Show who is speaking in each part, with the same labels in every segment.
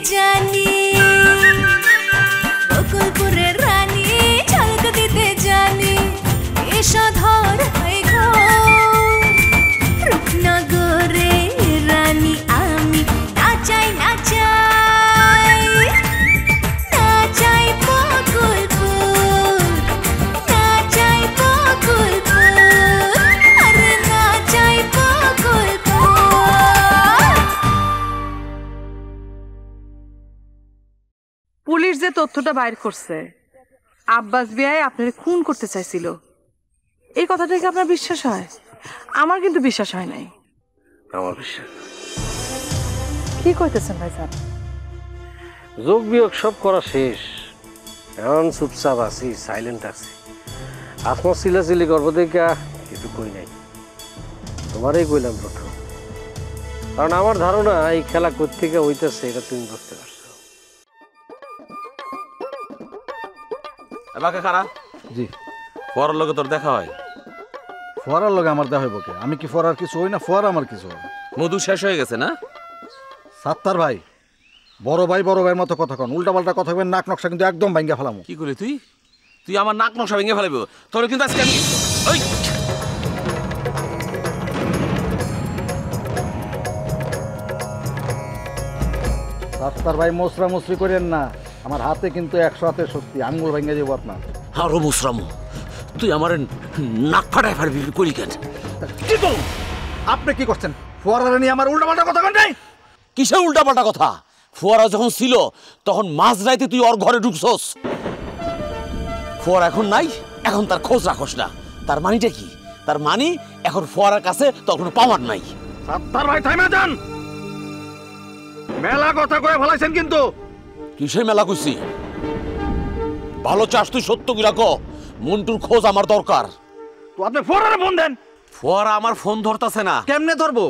Speaker 1: জানি বকুলপুরের রানী ঝলক দিতে জানি এসো ধর রূপনগরে রানী আমি নাচাই নাচাই নাচাই বকুলপুর নাচাই বকুলপুর আরে নাচাই বকুলপুর।
Speaker 2: পুলিশ যে তথ্যটা বাইর করছে আব্বাস বিয়ায় আপনারে খুন করতে চাইছিল, এই কথাটা কি আপনার বিশ্বাস হয়? আমার কিন্তু বিশ্বাস হয় নাই।
Speaker 3: আমার বিশ্বাস।
Speaker 2: কি কইতেছেন ভাই সাহেব?
Speaker 3: যোগ বিয়োগ সব করা শেষ, এখন চুপচাপ আছি, সাইলেন্ট আছি। আসমা চিলাচিলি করবো দেখা কিছু কই নাই, তোমারই কইলাম প্রথম। কারণ আমার ধারণা এই খেলা কোত্থেকে হইতেছে এটা তুমি বুঝতে পারছো।
Speaker 4: কারা
Speaker 5: জি
Speaker 4: ফরার লগে তোর দেখা হয়?
Speaker 5: ফোয়ারার লগে আমার দেখা হইব কে? আমি কি ফোয়ারার কিছু হই না? ফোয়ারা আমার কিছু হয়।
Speaker 4: মধু শেষ হয়ে গেছে না?
Speaker 5: সাত্তার ভাই, বড় ভাইয়ের মতো কথা কন, উল্টা পাল্টা কথা কবেন, নাক নকশা কিন্তু একদম ভাঙ্গা ফেলামু।
Speaker 4: কি করলি তুই? তুই আমার নাক নকশা ভেঙে ফেলাবি, তোর কিন্তু আজকে আমি ওই
Speaker 5: সাত্তার ভাই মোসরা মুসরি করেন না, আমার হাতে কিন্তু 100 হাতের শক্তি, আঙ্গুল ভাঙ্গা যাবো আপনার।
Speaker 4: আরো মুসরামু, তুই আমার নাক ফাটাই পারবি কলি কেন?
Speaker 5: কি তো আপনি কি করছেন? ফোয়ারা নিয়ে আমার উল্টা পাল্টা কথা কন নাই?
Speaker 4: কিসের উল্টা পাল্টা কথা? ফোয়ারা যখন ছিল তখন মাঝরাইতে তুই ওর ঘরে ঢুকছস। ফোয়ারা এখন নাই, এখন তার খোঁজ রাখস না। তার মানিটা কি? তার মানি এখন ফোয়ারার কাছে তোর কোনো পাওয়ার নাই।
Speaker 5: সাত্তার ভাই থাইমা যান, মেলা কথা কয়ে ফেলাইছেন কিন্তু।
Speaker 4: কিসের মেলা কইছি? ভালো চাস তুই সত্য কি রাখো, মন্টুর খোঁজ আমার দরকার।
Speaker 5: তো আপনি ফোয়ারারে ফোন দেন।
Speaker 4: ফোয়ারা আমার ফোন ধরতাছে না।
Speaker 5: কেমনে ধরবো?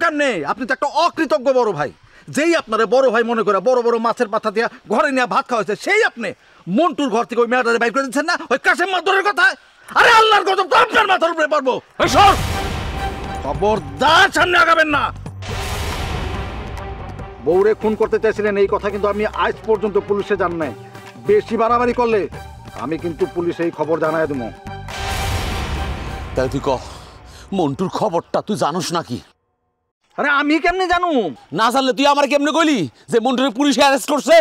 Speaker 5: কেমনে? আপনি তো একটা অকৃতজ্ঞ বড় ভাই। যেই আপনারে বড় ভাই মনে করে বড় বড় মাছের পাতা দিয়া ঘরে নিয়ে ভাত খাওয়াইছে, সেই আপনি মন্টুর ঘর থেকে ওই মেয়েটারে বাইর করে দিচ্ছেন না ওই কাশেম মাদরের কথা। আরে আল্লাহর গজব তো আপনার মাথার উপরে পড়বো। খবরদার সামনে আগাবেন না। বউরে খুন করতে চাইছিলেন এই কথা কিন্তু আমি আজ পর্যন্ত পুলিশে জান নাই। বেশি বাড়াবাড়ি করলে আমি কিন্তু পুলিশে এই খবর জানাই দেবো।
Speaker 4: তাই তুই কহ, মন্টুর খবরটা তুই জানোস নাকি?
Speaker 5: আরে আমি কেমনে জানু?
Speaker 4: না জানলে তুই আমার কেমনে কইলি যে মন্টুরে পুলিশে অ্যারেস্ট করছে?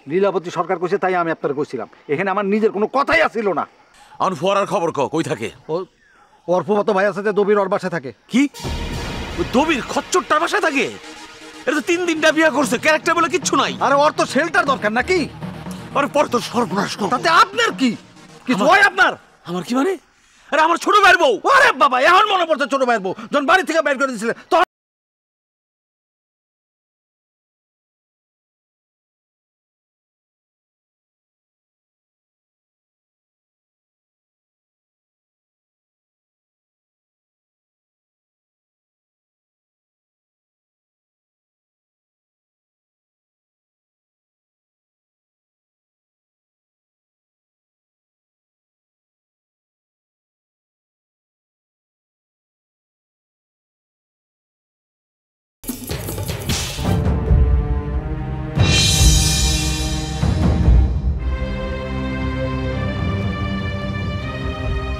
Speaker 5: লীলাবতী সরকার কইছে, তাই আমি আপনার কইছিলাম। এখানে আমার নিজের কোনো কথাই আসছিল না।
Speaker 4: এখন ফোয়ারার খবর কই থাকে?
Speaker 5: ওর ফুফাতো ভাই আছে যে দবির ওর বাসায় থাকে।
Speaker 4: কি? ওই দবির খচ্চরটার বাসায় থাকে? এটা তো 3 দিনটা বিয়ে করছে, ক্যারেক্টার বলে কিচ্ছু নাই।
Speaker 5: আরে ওর তো শেল্টার দরকার নাকি?
Speaker 4: আরে পর তো সর্বনাশ কর।
Speaker 5: তাতে আপনার কি? কিছু হয় আপনার?
Speaker 4: আমার কি মানে? আরে আমার ছোট ভাইয়ের বউ।
Speaker 5: আরে বাবা, এখন মনে পড়ছে ছোট ভাইয়ের বউ যখন বাড়ি থেকে বের করে দিয়েছিলেন তখন।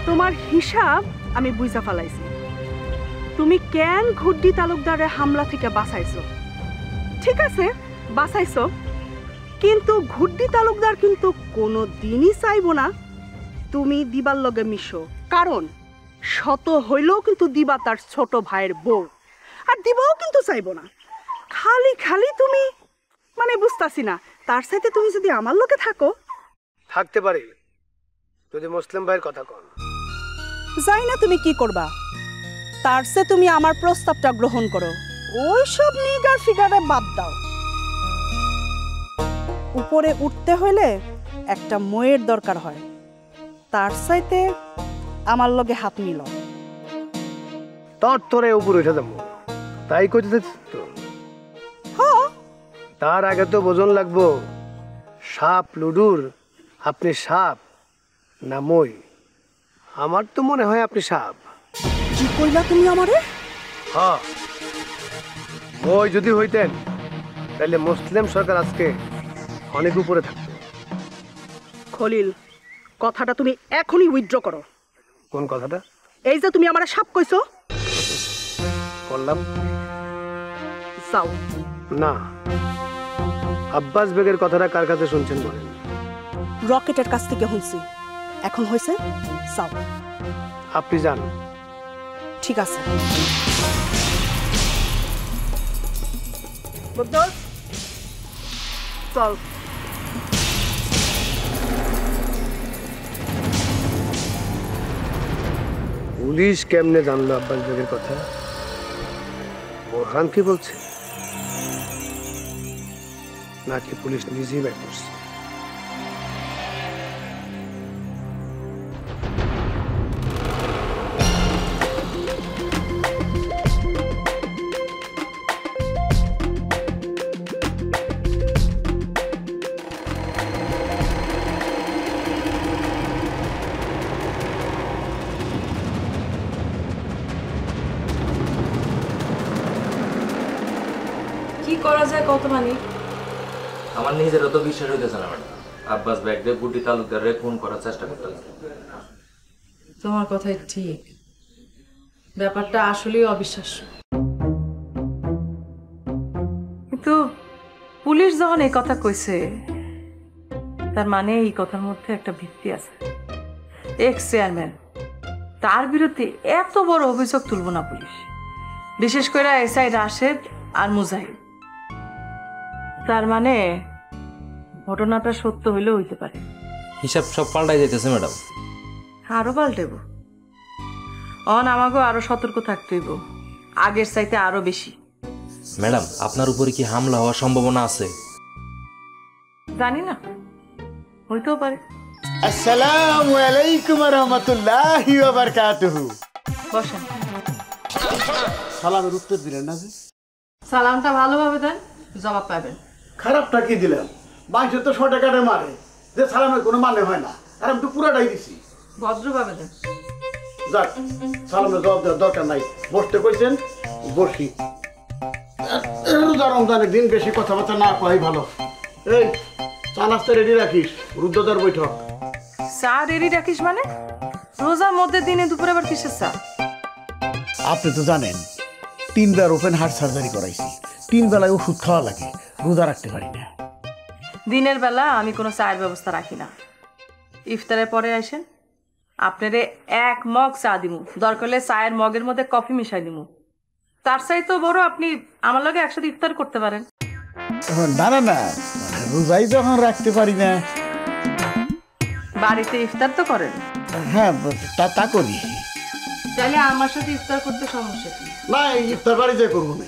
Speaker 2: তোমার হিসাব আমি বুঝা ফেলাইছি। তুমি কেন ঘুড্ডি তালুকদারের হামলা থেকে বাঁচাইছো? ঠিক আছে বাঁচাইছো, কিন্তু ঘুড্ডি তালুকদার কিন্তু কোনো দিনই চাইবো না তুমি দিবার লগে মিশো। কারণ শত হইলেও কিন্তু দিবা তার ছোট ভাইয়ের বউ, আর দিবাও কিন্তু চাইবো না। খালি খালি তুমি মানে বুঝতাছি না, তার সাথে তুমি যদি আমার লগে থাকো।
Speaker 6: থাকতে পারি যদি মুসলিম ভাইয়ের কথা কন।
Speaker 2: যাই না তুমি কি করবা, তার চেয়ে তুমি আমার প্রস্তাবটা গ্রহণ করো। ওই সব নিগার ফিগারে বাদ দাও। উপরে উঠতে হইলে একটা ময়ের দরকার হয়, তার চাইতে আমার লগে হাত মিলাও।
Speaker 6: তোরে উপরে উঠে যাবো তাই কইতে তো।
Speaker 2: হ্যাঁ,
Speaker 6: তার আগে তো বোঝন লাগবো সাপ লুডুর আপনি সাপ না মই। আমার তো মনে হয় আপনি সাপ।
Speaker 2: কি কইলা তুমি আমারে?
Speaker 6: হ্যাঁ, মই যদি হইতেন তাহলে মুসলিম সরকার আজকে অনেক উপরে থাকতো।
Speaker 2: খলিল, কথাটা তুমি এখনই উইথড্র করো।
Speaker 6: কোন কথাটা?
Speaker 2: এই যে তুমি আমার সাপ কইছো,
Speaker 6: করলাম
Speaker 2: যাও।
Speaker 6: না, আব্বাস বেগের কথাটা কার কাছে শুনছেন বলেন?
Speaker 2: রকেটের কাছ থেকে শুনছি, এখন হয়েছে যাও।
Speaker 6: আপনি যান।
Speaker 2: ঠিক আছে। বুদ্ধস, চল।
Speaker 6: পুলিশ কেমনে জানলো আব্বাস বেগের কথা? বোরহান কি বলছে, নাকি পুলিশ নিজেই বের করছে?
Speaker 7: কি করা যায় কত মানে?
Speaker 8: আমার নিজেরও তো বিশ্বাস হইতেছে না ম্যাডাম। আব্বাস ব্যাগদের গুড্ডি তালুকদারে খুন করার চেষ্টা করতেছে।
Speaker 7: তোমার কথাই ঠিক, ব্যাপারটা আসলেই অবিশ্বাস্য। কিন্তু পুলিশ যখন এই কথা কইছে, তার মানে এই কথার মধ্যে একটা ভিত্তি আছে। এক্স চেয়ারম্যান, তার বিরুদ্ধে এত বড় অভিযোগ তুলব না পুলিশ, বিশেষ করে এসআই রাশেদ আর মুজাহিদ। তার মানে ঘটনাটা সত্য হইলেও হইতে পারে।
Speaker 8: হিসাব সব পাল্টাই যাইতেছে ম্যাডাম।
Speaker 7: আরো পাল্টেব, আমাকে আরো সতর্ক থাকতে হইব, আগের চাইতে আরো বেশি।
Speaker 8: ম্যাডাম, আপনার উপরে কি হামলা হওয়ার সম্ভাবনা আছে?
Speaker 7: জানি না, হইতেও পারে।
Speaker 9: আসসালামু আলাইকুম ওয়া রাহমাতুল্লাহি ওয়া বারাকাতুহু।
Speaker 7: বসেন।
Speaker 9: সালামের উত্তর দিলেন না যে?
Speaker 7: সালামটা ভালোভাবে দেন, জবাব পাবেন।
Speaker 9: খারাপটা কি দিলাম? মানুষের তো 100 টাকাটা মারে, যে সালামের কোনো মানে হয় না, আর আমি তো পুরাটাই দিছি।
Speaker 7: ভদ্রভাবে দেন।
Speaker 9: যাক, সালামের জবাব দেওয়ার দরকার নাই। বসতে কইছেন, বসি। রোজা রমজানের দিন বেশি কথাবার্তা না কই ভালো। এই চা নাস্তা রেডি রাখিস, রুদ্রদার বৈঠক।
Speaker 7: চা রেডি রাখিস মানে? রোজার মধ্যে দিনে দুপুরে আবার কিসের চা?
Speaker 9: আপনি তো জানেন 3 বার ওপেন হার্ট সার্জারি করাইছি, 3 বেলায় ওষুধ খাওয়া লাগে, রোজা রাখতে পারি না।
Speaker 7: দিনের বেলা আমি কোনো চায়ের ব্যবস্থা রাখি না। ইফতারের পরে আসেন, আপনারে 1 মগ চা দিমু, দরকার হলে চায়ের মগের মধ্যে কফি মিশাই দিমু। তার চাইতেও বড় আপনি আমার লগে একসাথে ইফতার করতে পারেন।
Speaker 9: না না না, রোজাই যখন রাখতে পারি না।
Speaker 7: বাড়িতে ইফতার তো করেন?
Speaker 9: হ্যাঁ, তা করি।
Speaker 7: তাহলে আমার সাথে ইফতার করতে সমস্যা কি?
Speaker 9: না, ইফতার বাড়িতে করবো না।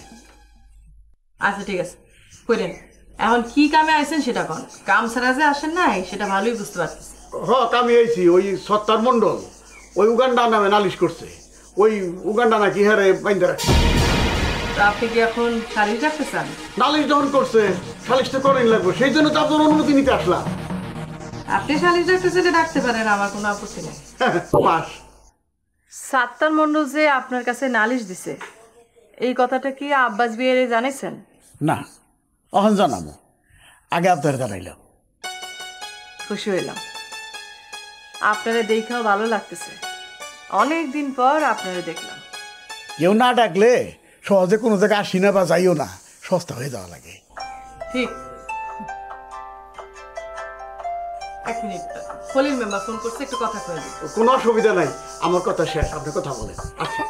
Speaker 7: আচ্ছা ঠিক আছে, করেন। এখন কি কামে আইছেন সেটা কোন? কাম ছাড়া যে আসেন নাই সেটা ভালোই বুঝতে পারতেছি।
Speaker 9: আমি আইছি ওই সত্তার মন্ডল ওই উগান্ডা নামে নালিশ করছে। ওই উগান্ডা নাকি হারে বাইন্দা রাখছে।
Speaker 7: তা আপনি কি এখন সালিশ রাখতে চান?
Speaker 9: নালিশ যখন করছে, সালিশ তো করেন লাগবে, সেই জন্য তো আপনার অনুমতি নিতে আসলাম।
Speaker 7: আপনি সালিশ রাখতে চাইলে রাখতে পারেন, আমার কোনো আপত্তি নেই।
Speaker 9: পাস।
Speaker 7: সাত্তার মন্ডল যে আপনার কাছে নালিশ দিছে, এই কথাটা কি আব্বাস বিয়েরে জানাইছেন?
Speaker 9: না, অহন জানাবো, আগে আপনার জানাইলাম।
Speaker 7: খুশি হইলাম, আপনারা দেখাও ভালো লাগতেছে। অনেক দিন পর আপনারা দেখলাম।
Speaker 9: কেউ না ডাকলে সহজে কোনো জায়গায় আসি না বা যাইও না, সস্তা হয়ে যাওয়া লাগে।
Speaker 7: ঠিক। 1 মিনিট, খলিল মেম্বার ফোন করছে, একটু কথা কয়ে দিই।
Speaker 9: কোনো অসুবিধা নাই, আমার কথা শেষ, আপনি কথা বলেন। আচ্ছা।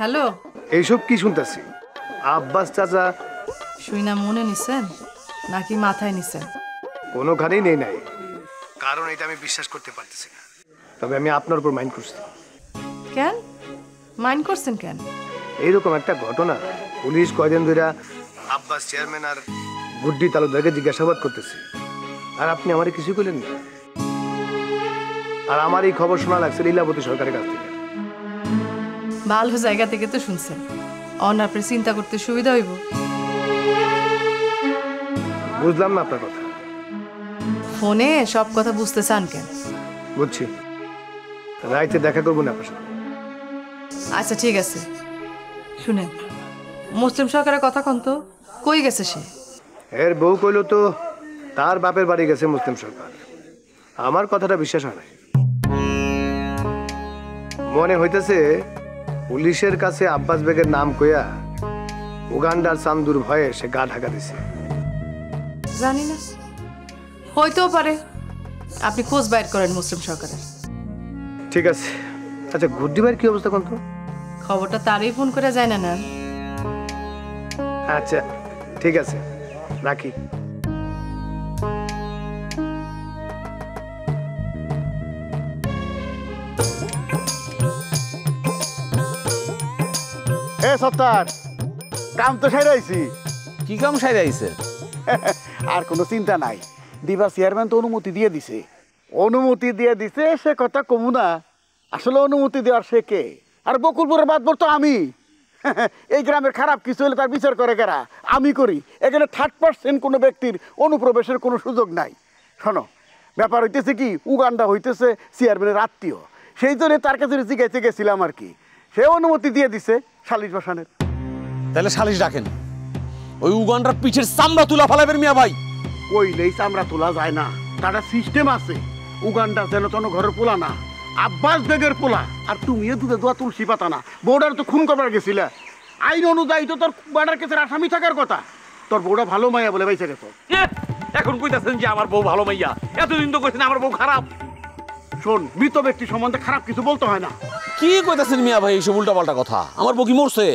Speaker 7: হ্যালো,
Speaker 6: এইসব কি শুনতেছি? আব্বাস চাচা
Speaker 7: শুই না মনে নিছেন নাকি মাথায় নিছেন?
Speaker 6: কোনোখানেই নেই নাই, কারণ এটা আমি বিশ্বাস করতে পারতেছি না। তবে আমি আপনার উপর মাইন্ড করছি।
Speaker 7: কেন মাইন্ড করছেন কেন?
Speaker 6: এইরকম একটা ঘটনা পুলিশ কয়দিন ধরে আব্বাস চেয়ারম্যান আর গুড্ডি তালুকদারকে জিজ্ঞাসাবাদ করতেছে, আর আপনি আমারে কিছু করলেন না। আর আমার এই খবর শোনা লাগছে লীলাবতী সরকারের কাছ থেকে।
Speaker 7: ভালো জায়গা থেকে তো শুনছেন, আপনার চিন্তা করতে সুবিধা হইব।
Speaker 6: বুঝলাম না আপনার কথা।
Speaker 7: ফোনে সব কথা বুঝতে চান কেন?
Speaker 6: বুঝছি, রাইতে দেখা করবো না আপনার সাথে।
Speaker 7: আচ্ছা ঠিক আছে, শুনেন, মুসলিম সরকারের কথা কন তো, কই গেছে সে?
Speaker 6: এর বউ কইল তো তার বাপের বাড়ি গেছে মুসলিম সরকার। আমার কথাটা বিশ্বাস হয় না। মনে হইতেছে পুলিশের কাছে আব্বাস বেগের নাম কইয়া উগান্ডার চান্দুর ভয়ে সে গা ঢাকা দিছে।
Speaker 7: জানি না, হইতেও পারে। আপনি খোঁজ বাইর করেন মুসলিম সরকারের।
Speaker 6: ঠিক আছে। আচ্ছা গুড্ডি ভাইয়ের কি অবস্থা কোন তো?
Speaker 7: খবরটা তারই ফোন করে যায় না।
Speaker 6: আচ্ছা ঠিক আছে, রাখি।
Speaker 9: এ সত্তার, কাম তো সাইরাইছি।
Speaker 4: কি কাম সাইরে আইছে?
Speaker 9: আর কোনো চিন্তা নাই, দিবা চেয়ারম্যান তো অনুমতি দিয়ে দিছে। অনুমতি দিয়ে দিছে সে কথা কমু না। আসলে অনুমতি দেওয়ার সে কে? আর বকুলপুরের বাদবর তো আমি। এই গ্রামের খারাপ কিছু হলে তার বিচার করে কারা? আমি করি। এখানে 3% কোনো ব্যক্তির অনুপ্রবেশের কোনো সুযোগ নাই। শোনো, ব্যাপার হইতেছে কি, উগান্ডা হইতেছে চেয়ারম্যানের আত্মীয়, সেই জন্য তার কাছে জিজ্ঞাসা গেছিলাম আর কি। সে অনুমতি দিয়ে দিছে সালিশ বসানের।
Speaker 4: তাহলে সালিশ ডাকেন, ওই উগান্ডার পিঠের চামড়া তুলা ফালাবেন মিয়া ভাই।
Speaker 9: কইলেই চামড়া তোলা যায় না, তার সিস্টেম আছে। উগান্ডা যেন তেন ঘরের পোলা না, আব্বাস বেগের পোলা। আর তুমিও দুধে দোয়া তুলসী পাতা না, বউডার তো খুন করবার গেছিলে। আইন অনুযায়ী তো তোর বাড়ার কেসের আসামি থাকার কথা। তোর বউটা ভালো মাইয়া বলে বাইসে গেছো।
Speaker 4: এখন কইতাছেন যে আমার বউ ভালো মাইয়া? এতদিন তো কইছেন আমার বউ খারাপ।
Speaker 9: শোন, মৃত ব্যক্তি সম্বন্ধে খারাপ কিছু বলতে হয় না।
Speaker 4: কি কইতাছেন মিয়া ভাই এইসব উল্টা পাল্টা কথা? আমার বউ কি মরছে?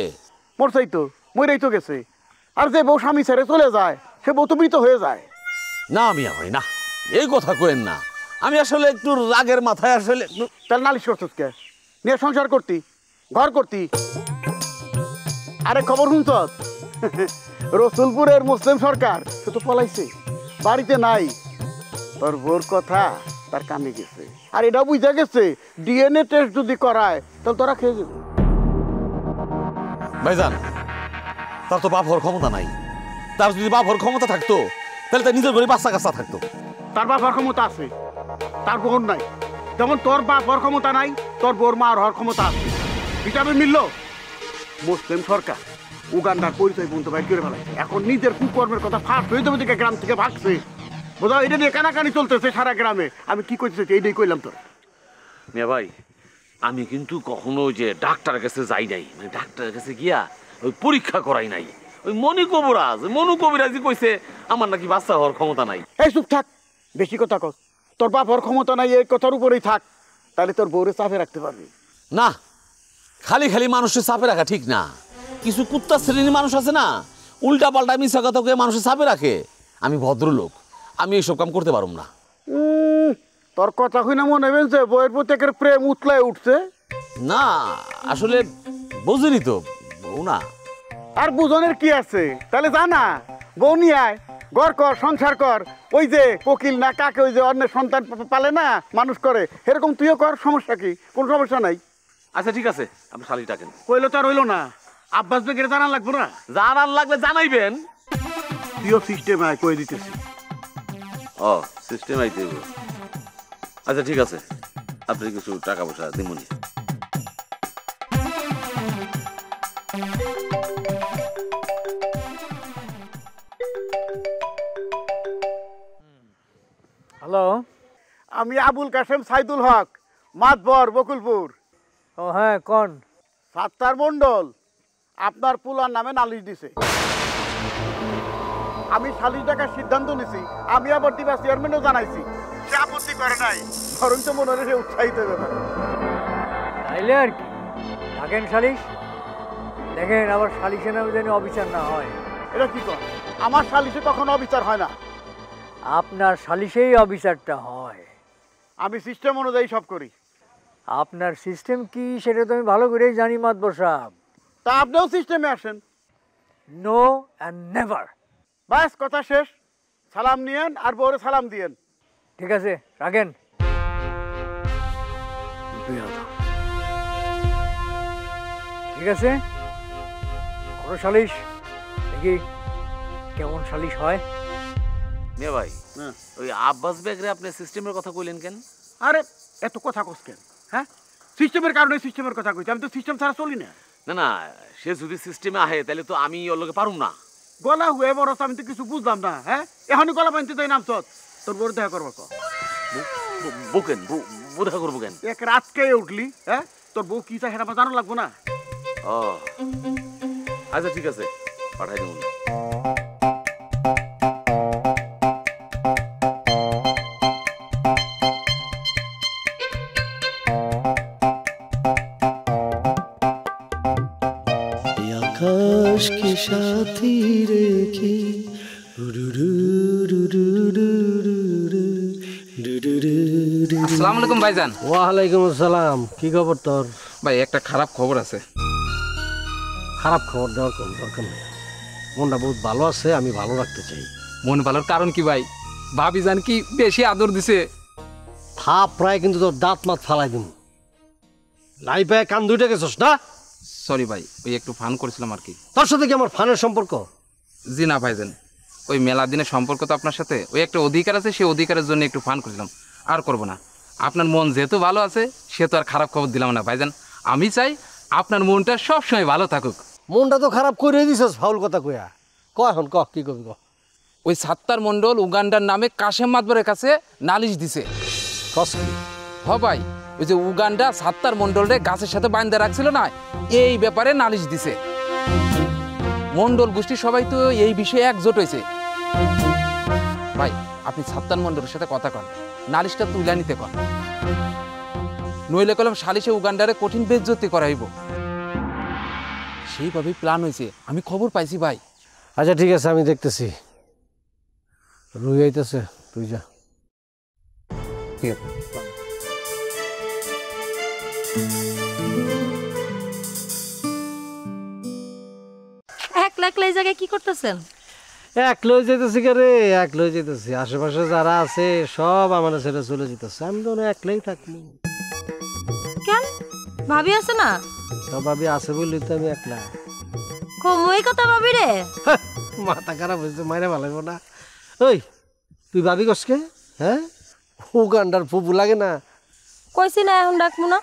Speaker 9: মরছাই তো, মরেই তো গেছে। আর যে বউ স্বামী ছেড়ে চলে যায় সে বউ তো মৃত হয়ে যায়।
Speaker 4: না মিয়া ভাই না, এই কথা কইেন না। আমি আসলে একটু রাগের মাথায় আসলে
Speaker 9: তাহলে নালিশ করছিস কে? নিয়ে সংসার করতি, ঘর করতি। আরে খবর শুনছ? রসুলপুরের মুসলিম সরকার সে তো পলাইছে, বাড়িতে নাই। তোর বোর কথা তার কানে গেছে। আর এটা বুঝা গেছে ডিএনএ টেস্ট যদি করায় তাহলে তোরা খেয়ে যাবে।
Speaker 4: ভাইজান, তার তো বাপ হওয়ার ক্ষমতা নাই। তার যদি বাপ হওয়ার ক্ষমতা থাকতো তাহলে তার নিজের ঘরে বাচ্চা কাচ্চা থাকতো।
Speaker 9: তার বাপ হওয়ার ক্ষমতা আছে, তার বোন নাই। যেমন তোর বাপ হওয়ার ক্ষমতা নাই, তোর বোর মা হওয়ার ক্ষমতা আছে। ভিটামিন মিলল। মুসলিম সরকার উগান্ডার পরিচয় পর্যন্ত বাইর করে ফেলাইছে। এখন নিজের কুকর্মের কথা ফাঁস হয়ে যাবে থেকে গ্রাম থেকে ভাগছে। বোঝা, এটা নিয়ে কানাকানি চলতেছে সারা গ্রামে। আমি কি করতেছি এইটাই কইলাম তোর।
Speaker 4: মিয়া ভাই, আমি কিন্তু কখনো যে ডাক্তারের কাছে যাই নাই, মানে ডাক্তারের কাছে গিয়া ওই পরীক্ষা করাই নাই। ওই মনু কবিরাজি কইছে আমার নাকি বাচ্চা হওয়ার ক্ষমতা নাই।
Speaker 9: এই চুপ থাক, বেশি কথা কস। তোর বাপ হওয়ার ক্ষমতা নাই এই কথার উপরেই থাক, তাহলে তোর বউরে চাপে রাখতে পারবি।
Speaker 4: না, খালি খালি মানুষের চাপে রাখা ঠিক না। কিছু কুত্তা শ্রেণীর মানুষ আছে না, উল্টা পাল্টা মিশা কথা কয়ে মানুষের চাপে রাখে। আমি ভদ্রলোক, আমি এইসব কাম করতে পারব না।
Speaker 9: তোর কথা শুনে মনে হবে যে বউয়ের প্রতি একের প্রেম উতলায় উঠছে।
Speaker 4: না, আসলে বুঝিনি তো, বউ না।
Speaker 9: আর বুঝনের কি আছে? তাহলে জানা বউ নিয়ে আয়, ঘর কর, সংসার কর। ওই যে কোকিল না কাকে ওই যে অন্যের সন্তান পালে না, মানুষ করে, এরকম তুইও কর। সমস্যা কি? কোনো সমস্যা নাই।
Speaker 4: আচ্ছা ঠিক আছে, আপনি শালি ডাকেন।
Speaker 9: কইলো তো আর হইলো না, আব্বাস বেগের জানান লাগবো না?
Speaker 4: জানার লাগলে জানাইবেন।
Speaker 9: তুইও সিস্টেমে আয়, কয়ে দিতেছি।
Speaker 4: ও সিস্টেম আইতে। আচ্ছা ঠিক আছে, আপনি কিছু টাকা পয়সা দিমুনি।
Speaker 10: হ্যালো,
Speaker 9: আমি আবুল কাশেম সাইদুল হক, মাতবর বকুলপুর।
Speaker 10: ও হ্যাঁ, কোন?
Speaker 9: সাত্তার মন্ডল আপনার পুলার নামে নালিশ দিছে। আমি সালিশ ডাকার সিদ্ধান্ত নিছি। আমি আবার দিবা চেয়ারম্যানও জানাইছি, সে আপত্তি করে নাই, বরঞ্চ মনে হয় সে উৎসাহিত ব্যাপার।
Speaker 10: তাইলে আর কি, থাকেন সালিশ। দেখেন আবার সালিশে নামে যেন অবিচার না হয়।
Speaker 9: এটা কি কর? আমার সালিশে কখনো অবিচার হয় না।
Speaker 10: আপনার সালিশেই অবিচারটা হয়।
Speaker 9: আমি সিস্টেম অনুযায়ী সব করি।
Speaker 10: আপনার সিস্টেম কি সেটা তো আমি ভালো করেই জানি মাতবর সাহেব।
Speaker 9: তা আপনিও সিস্টেমে আসেন।
Speaker 10: No and never.
Speaker 9: বাস, কথা শেষ। সালাম নিয়েন আর বউরে সালাম দিয়েন।
Speaker 10: ঠিক আছে, রাখেন। ঠিক আছে, কোনো সালিশ দেখি কেমন সালিশ হয়।
Speaker 4: মিয়া ভাই, ওই আব্বাস বেগরে আপনি সিস্টেমের কথা কইলেন কেন?
Speaker 9: আরে এত কথা কস কেন? হ্যাঁ, সিস্টেমের কারণে সিস্টেমের কথা কইছি। আমি তো সিস্টেম ছাড়া চলি না।
Speaker 4: না না, সে যদি সিস্টেমে আহে তাহলে তো আমি ওর লোকে পারুম না।
Speaker 9: গলা হুয়ে বড় আমি তো কিছু বুঝলাম না। হ্যাঁ এখনই গলা বানতে তাই নামছ তোর বড় দেখা করবো তো
Speaker 4: বুকেন বউ দেখা করবো কেন?
Speaker 9: এক রাতকে উঠলি। হ্যাঁ তোর বউ কি চাই সেটা আমার জানা লাগবো না?
Speaker 4: ও আচ্ছা ঠিক আছে, পাঠাই দেবো।
Speaker 11: आकाश के साथी रेखी
Speaker 12: আসসালামু আলাইকুম ভাইজান।
Speaker 3: ওয়ালাইকুম আসসালাম। কি খবর তোর?
Speaker 12: ভাই একটা খারাপ খবর আছে।
Speaker 3: খারাপ খবর দেওয়ার কোনো দরকার নেই, মনটা বহুত ভালো আছে, আমি ভালো রাখতে চাই।
Speaker 12: মন ভালোর কারণ কি ভাই? ভাবি জান কি বেশি আদর দিছে?
Speaker 3: থাপ প্রায় কিন্তু তোর দাঁত মাত ফালাই দিম। নাই পায়ে কান দুইটা গেছস না?
Speaker 12: সরি ভাই, ওই একটু ফান করেছিলাম আর কি।
Speaker 3: তোর সাথে কি আমার ফানের সম্পর্ক?
Speaker 12: জি না ভাইজান, ওই মেলা দিনের সম্পর্ক তো আপনার সাথে, ওই একটা অধিকার আছে, সেই অধিকারের জন্য একটু ফান করেছিলাম, আর করবো না। আপনার মন যেহেতু ভালো আছে সে তো আর খারাপ খবর দিলাম না ভাইজান। আমি চাই আপনার মনটা সবসময় ভালো থাকুক।
Speaker 3: মনটা তো খারাপ করে দিছস ফাউল কথা কইয়া। ক এখন ক কি করবি ক?
Speaker 12: ওই সাত্তার মণ্ডল উগান্ডার নামে কাশেম মাতবরের কাছে নালিশ দিছে। হ ভাই, ওই যে উগান্ডা সাত্তার মণ্ডলরে গাছের সাথে বাঁধতে রাখছিল না, এই ব্যাপারে নালিশ দিছে। মণ্ডল গোষ্ঠী সবাই তো এই বিষয়ে একজোট হয়েছে। ভাই আপনি সাত্তার মণ্ডলের সাথে কথা কন, নালিশটা তুলে নিতে কন, নইলে কলম সালিশে উগান্ডারে কঠিন বেজ্জতি করাইব। সেইভাবেই প্ল্যান হয়েছে, আমি খবর পাইছি ভাই।
Speaker 3: আচ্ছা ঠিক আছে, আমি দেখতেছি। রুই আইতেছে, তুই যা। ঠিক আছে।
Speaker 13: একলা একলা এই জায়গায় কি করতেছেন?
Speaker 3: এক লই যেতেছি কে রে, এক লই যেতেছি। আশেপাশে যারা আছে সব আমার ছেড়ে চলে যেতেছে, আমি তো একলাই থাকবো।
Speaker 13: কেন, ভাবি আছে না?
Speaker 3: তো ভাবি আছে বললি তো আমি একলা।
Speaker 13: কমই কথা ভাবি রে,
Speaker 3: মাথা খারাপ হয়েছে, মাইরে ভালো না। ওই তুই ভাবি কসকে? হ্যাঁ উগান্ডার ফুপু লাগে না?
Speaker 13: কইছি না এখন ডাকবো না।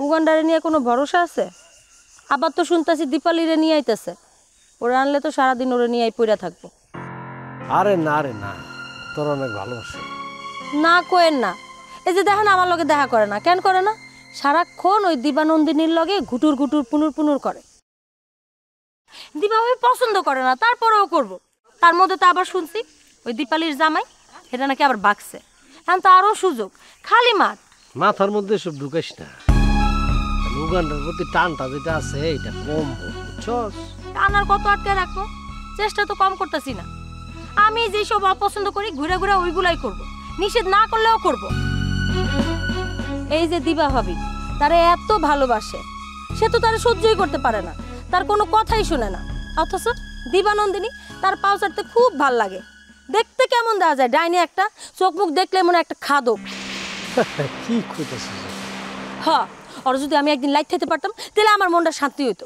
Speaker 13: উগান্ডারে নিয়ে কোনো ভরসা আছে? আবার তো শুনতেছি দীপালিরে নিয়ে আইতেছে, ওরা আনলে তো সারাদিন ওরে নিয়ে পইরা থাকবো।
Speaker 3: আরে না রে না, তোর অনেক ভালোবাসে।
Speaker 13: না কোয়েন না, এই যে দেখেন আমার লগে দেখা করে না। কেন করে না? সারাক্ষণ ওই দিবানন্দিনীর লগে ঘুটুর ঘুটুর পুনুর পুনুর করে। দিবা ভাবি পছন্দ করে না, তারপরেও করব। তার মধ্যে তো আবার শুনছি ওই দীপালির জামাই এটা নাকি আবার বাকছে। এখন তো আরও সুযোগ, খালি মাঠ।
Speaker 3: মাথার মধ্যে সব ঢুকাইস না, উগান্ডার প্রতি টানটা যেটা আছে এটা কম, বুঝছস?
Speaker 13: টানার কত আটকে রাখবো? চেষ্টা তো কম করতেছি না। আমি যেসব অপছন্দ করি ঘুরে ঘুরে ওইগুলাই করব, নিষেধ না করলেও করব। এই যে দিবা ভাবি তারে এত ভালোবাসে, সে তো তারে সহ্যই করতে পারে না, তার কোনো কথাই শুনে না। অথচ দিবানন্দিনী তার পাও চাটতে খুব ভাল লাগে। দেখতে কেমন দেখা যায়, ডাইনি একটা, চোখ মুখ দেখলে মনে একটা খাদক।
Speaker 3: কি কইতাছিস?
Speaker 13: হ্যাঁ, আর যদি আমি একদিন লাইট খেতে পারতাম তাহলে আমার মনটা শান্তি হইতো।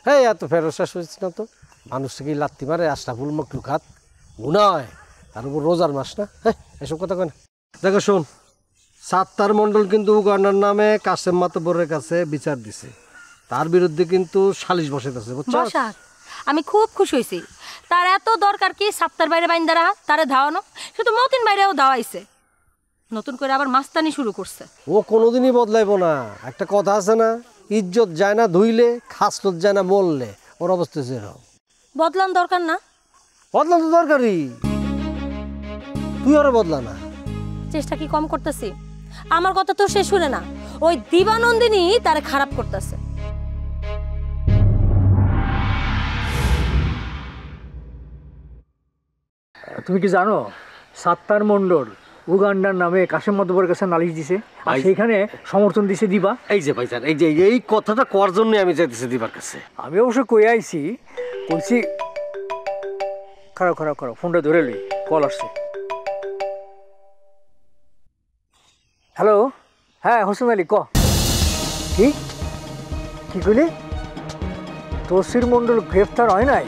Speaker 3: হ্যাঁ এত ফেরোসাস হয়েছে না তো, মানুষটাকে লাত্তি মারে আশরাফুল মখলুকাত গুনাহ হয়, তার উপর রোজার মাস না। হ্যাঁ এসব কথা কয় না। দেখো শোন, সাত্তার মণ্ডল কিন্তু উগান্ডার নামে কাশেম মাতবরের কাছে বিচার দিছে, তার বিরুদ্ধে কিন্তু সালিশ বসাইতেছে, বুঝছো?
Speaker 13: আমি খুব খুশি হয়েছি। তার এত দরকার কি সাত্তার বাইরে বাইন্দারা তারে ধাওয়ানো, শুধু মতিন বাইরেও ধাওয়াইছে, নতুন করে আবার মাস্তানি শুরু করছে।
Speaker 3: ও কোনোদিনই বদলাইব না। একটা কথা আছে না, ইজ্জত যায় না ধুইলে, খাসলত যায় না বললে, ওর অবস্থা সেরকম।
Speaker 13: বদলান দরকার না?
Speaker 3: বদলান তো দরকারই, তুই আরো বদলা না।
Speaker 13: চেষ্টা কি কম করতেছি? আমার কথা তো সে শুনে না, ওই দিবানন্দিনী তারে খারাপ করতেছে।
Speaker 10: তুমি কি জানো সাত্তার মণ্ডল উগান্ডার নামে কাশেম মাতবরের কাছে নালিশ দিছে, আর সেইখানে সমর্থন দিছে দিবা।
Speaker 3: এই যে ভাইজান, এই যে এই কথাটা কোয়ার জন্য আমি চাইতেছি দিবার কাছে।
Speaker 10: আমি অবশ্য কই আইছি, কইছি খারাপ খারাপ খারাপ, ফোনটা ধরে লই, কল আসছে। হ্যালো, হ্যাঁ হোসেন আলী, ক কি কি কইলি? তসির মণ্ডল গ্রেফতার হয় নাই?